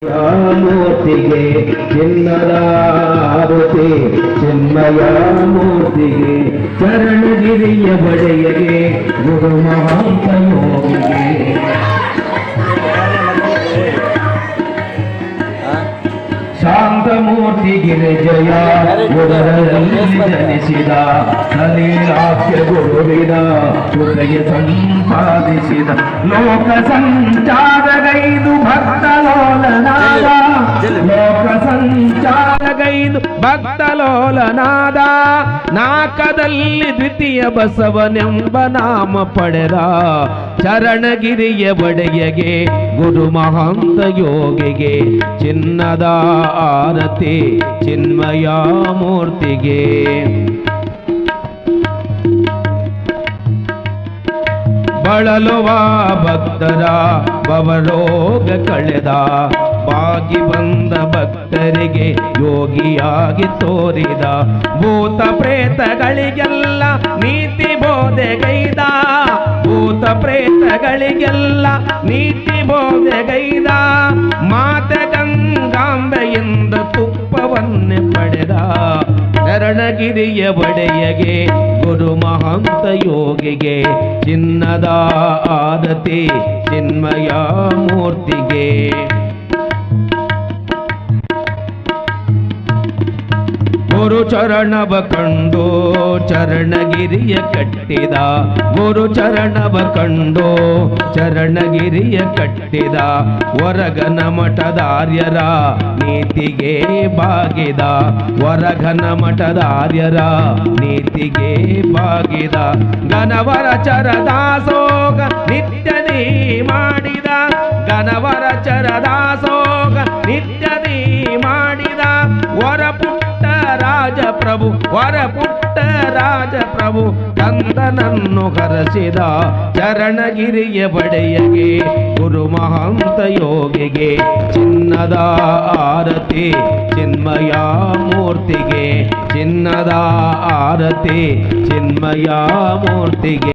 ಮೂರ್ತಿಗೆ ಚಿನ್ನದ ಆರತಿ ಚಿನ್ಮಯ ಮೂರ್ತಿಗೆ ಚರಣಗಿರಿಯ ಬಡೆಯಗೆ ಗುರು ಮಹಾಂತ ಯೋಗಿಗೆ ಶಾಂತ ಮೂರ್ತಿ ಗಿರಿಜಯ ಉದರದಲ್ಲಿ ಜನಿಸಿದ ಸಲೀಲಾಖ್ಯ ಗುರುವಿನ ಹೃದಯ ಸಂಪಾದಿಸಿದ ಲೋಕ ಸಂಚಾರಗೈದು ಭಕ್ತಲೋಲನಾದ ಲೋಕ ಸಂಚಾರಗೈದು ಭಕ್ತಲೋಲನಾದ ನಾಕದಲ್ಲಿ ದ್ವಿತೀಯ ಬಸವನೆಂಬ ನಾಮ ಪಡೆದ ಚರಣಗಿರಿಯ ಬಡೆಯಗೆ ಗುರು ಮಹಾಂತ ಯೋಗಿಗೆ ಚಿನ್ನದ ಆರತಿ ಚಿನ್ಮಯ ಮೂರ್ತಿಗೆ ಬಳಲುವ ಭಕ್ತರ ಭವರೋಗ ಕಳೆದ ಬಾಗಿ ಬಂದ ಭಕ್ತರಿಗೆ ಯೋಗಿಯಾಗಿ ತೋರಿದ ಭೂತ ಪ್ರೇತಗಳಿಗೆಲ್ಲ ನೀತಿ ಬೋಧೆಗೈದ ಭೂತ ಪ್ರೇತಗಳಿಗೆಲ್ಲ ನೀತಿ ಬೋಧೆಗೈದ ಮಾತ ಗಂಗಾಂಬೆಯಿಂದ ತುಪ್ಪವನ್ನೇ ಪಡೆದ ಚರಣಗಿರಿಯ ಬಡೆಯಗೆ ಗುರು ಮಹಾಂತ ಯೋಗಿಗೆ ಚಿನ್ನದ ಆರತಿ ಚಿನ್ಮಯ ಮೂರ್ತಿಗೆ ಗುರು ಚರಣವ ಕಂಡು ಚರಣಗಿರಿಯ ಕಟ್ಟಿದ ಗುರು ಚರಣವ ಕಂಡು ಚರಣಗಿರಿಯ ಕಟ್ಟಿದ ಹೊರಗನ ಮಠದಾರ್ಯರ ನೀತಿಗೆ ಬಾಗಿದ ಹೊರಗನ ಮಠದಾರ್ಯರ ನೀತಿಗೆ ಬಾಗಿದ ಗಣವರ ಚರದಾಸೋಗ ನಿತ್ಯದಿ ಮಾಡಿದ ಗಣವರ ಚರದಾಸೋಗ ನಿತ್ಯದಿ ಮಾಡಿದ ರಾಜಪ್ರಭು ವರಪುಟ್ಟ ರಾಜಪ್ರಭು ಕಂದನನ್ನು ಹರಸಿದ ಚರಣಗಿರಿಯ ಬಡೆಯಗೆ ಗುರು ಮಹಾಂತ ಯೋಗಿಗೆ ಚಿನ್ನದ ಆರತಿ ಚಿನ್ಮಯ ಮೂರ್ತಿಗೆ ಚಿನ್ನದ ಆರತಿ ಚಿನ್ಮಯ ಮೂರ್ತಿಗೆ